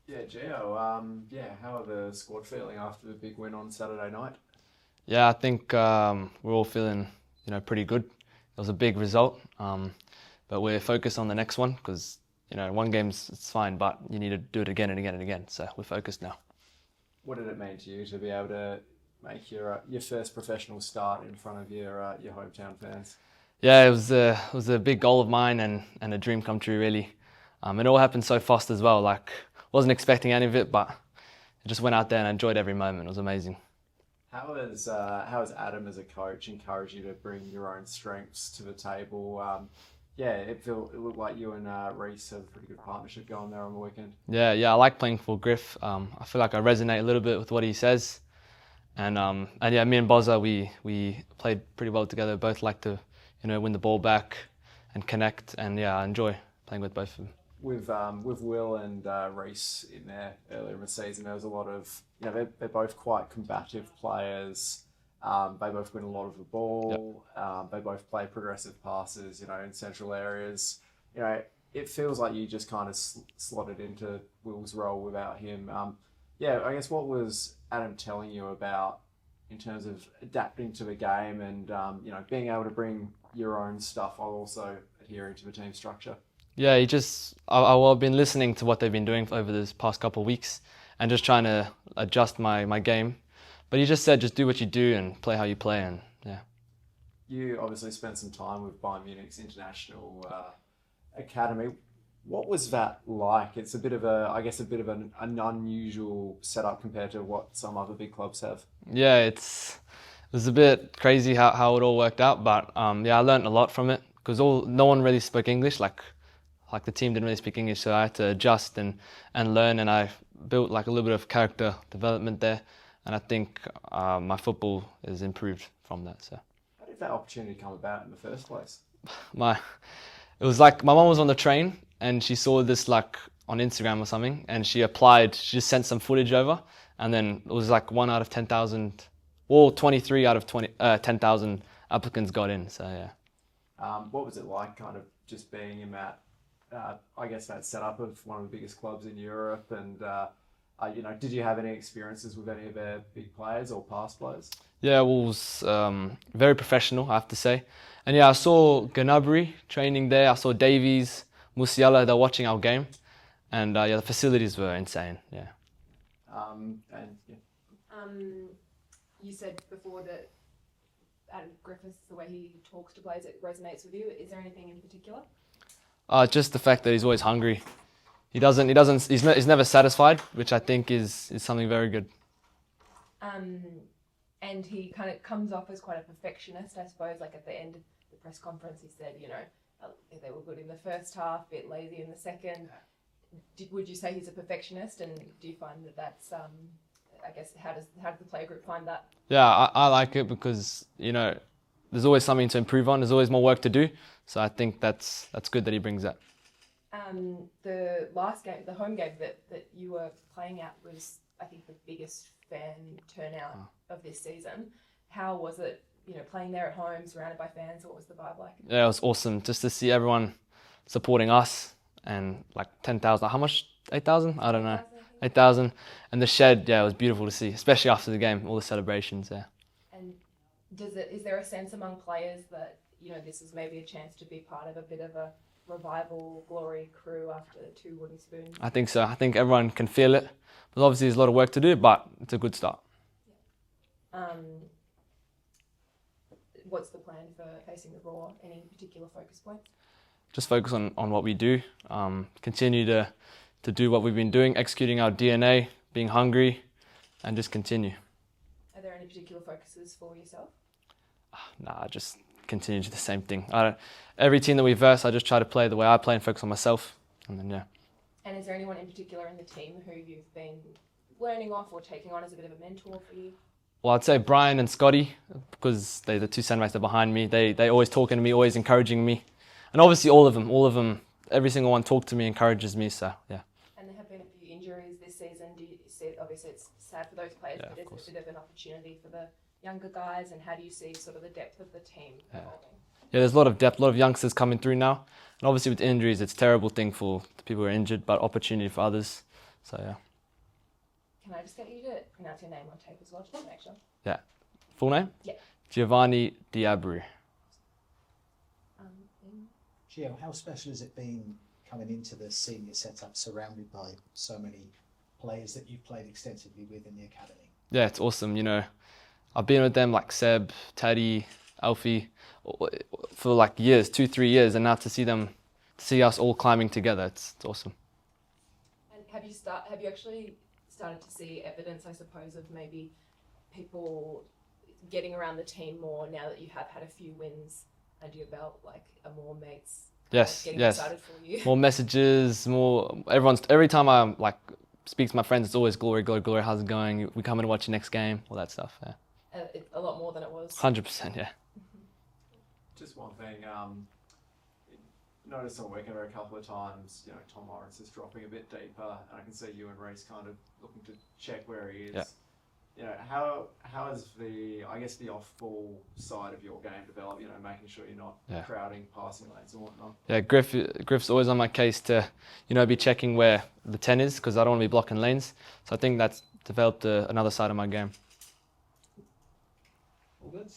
Yeah, Gio. How are the squad feeling after the big win on Saturday night? Yeah, I think we're all feeling, pretty good. It was a big result, but we're focused on the next one because, one game's it's fine, but you need to do it again and again and again. So we're focused now. What did it mean to you to be able to make your first professional start in front of your hometown fans? Yeah, it was a big goal of mine and a dream come true really. It all happened so fast as well. Like wasn't expecting any of it, but I just went out there and enjoyed every moment. It was amazing. How has Adam as a coach encouraged you to bring your own strengths to the table? It looked like you and Reese have a pretty good partnership going there on the weekend. Yeah, I like playing for Griff. I feel like I resonate a little bit with what he says. And yeah, me and Bozza, we played pretty well together. Both like to, win the ball back and connect. And yeah, I enjoy playing with both of them. With Will and Reese in there earlier in the season, there was a lot of they're both quite combative players. They both win a lot of the Yep. ball. They both play progressive passes, in central areas. It feels like you just kind of slotted into Will's role without him. I guess what was Adam telling you about in terms of adapting to the game and being able to bring your own stuff while also adhering to the team structure? Yeah, I've been listening to what they've been doing over this past couple of weeks and just trying to adjust my game. But he just said, just do what you do and play how you play. And yeah. You obviously spent some time with Bayern Munich's international academy. What was that like? It's a bit of an unusual setup compared to what some other big clubs have. Yeah, it was a bit crazy how it all worked out. But yeah, I learned a lot from it because no one really spoke English. Like the team didn't really speak English, so I had to adjust and learn, and I built like a little bit of character development there, and I think my football has improved from that. So How did that opportunity come about in the first place? my it was like my mom was on the train and she saw this like on Instagram or something, and she applied. She just sent some footage over, and then it was like 1 out of 10,000, or 23 out of 10,000 applicants got in. So yeah. What was it like, kind of just being in that, I guess that setup of one of the biggest clubs in Europe? And did you have any experiences with any of their big players or past players? Yeah, it was very professional, I have to say. And yeah, I saw Gnabry training there. I saw Davies, Musiala. They're watching our game, and yeah, the facilities were insane. Yeah. And yeah, Um, you said before that Adam Griffiths, the way he talks to players, it resonates with you. Is there anything in particular? Just the fact that he's always hungry. He's never satisfied, which I think is something very good. Um, and he kind of comes off as quite a perfectionist, I suppose. Like at the end of the press conference, he said, they were good in the first half, a bit lazy in the second. Would you say he's a perfectionist? And do you find that that's, I guess, how does the player group find that? Yeah, I like it because there's always something to improve on. There's always more work to do. So I think that's good that he brings that. The last game, the home game that you were playing at was, I think, the biggest fan turnout of this season. How was it, playing there at home, surrounded by fans? What was the vibe like? Yeah, it was awesome just to see everyone supporting us, and like 10,000. How much? 8,000? I don't know. 8,000. And the shed, yeah, it was beautiful to see, especially after the game, all the celebrations there. And is there a sense among players that, this is maybe a chance to be part of a bit of a revival glory crew after two wooden spoons? I think so. I think everyone can feel it. But obviously there's a lot of work to do, but it's a good start. What's the plan for facing the Roar? Any particular focus points? Just focus on what we do. Continue to do what we've been doing, executing our DNA, being hungry, and just continue. Are there any particular focuses for yourself? Nah, just continue to do the same thing. Every team that we verse, I just try to play the way I play and focus on myself. And then, yeah. And is there anyone in particular in the team who you've been learning off or taking on as a bit of a mentor for you? Well, I'd say Brian and Scotty, because they're the two centre-backs that are behind me. They always talking to me, always encouraging me. And obviously all of them, every single one talk to me, encourages me, so yeah. And there have been a few injuries this season. Do you see, obviously it's sad for those players, Yeah, but of is it a bit of an opportunity for the younger guys, and how do you see sort of the depth of the team evolving? Yeah, there's a lot of depth, a lot of youngsters coming through now. And obviously with injuries, it's a terrible thing for the people who are injured, but opportunity for others. So yeah. Can I just get you to pronounce your name on tape as well, just to make sure? Full name? Yeah. Giovanni De Abreu. Gio, how special has it been coming into the senior setup surrounded by so many players that you've played extensively with in the academy? Yeah, it's awesome. You know, I've been with them like Seb, Taddy, Alfie for like years, 2-3 years, and now to see us all climbing together, it's awesome. And have you actually started to see evidence, I suppose, of maybe people getting around the team more now that you have had a few wins under your belt, like are more mates getting excited for you? More messages, every time I like speak to my friends, it's always glory, glory, glory, how's it going? We come and watch the next game, all that stuff, yeah. A lot more than it was. 100%, yeah. Just one thing, noticed on weekend a couple of times, Tom Morris is dropping a bit deeper, and I can see you and Reece kind of looking to check where he is. Yeah. How has the off-ball side of your game developed? Making sure you're not crowding passing lanes and whatnot. Yeah, Griff's always on my case to, be checking where the 10 is, because I don't want to be blocking lanes. So I think that's developed another side of my game. All good.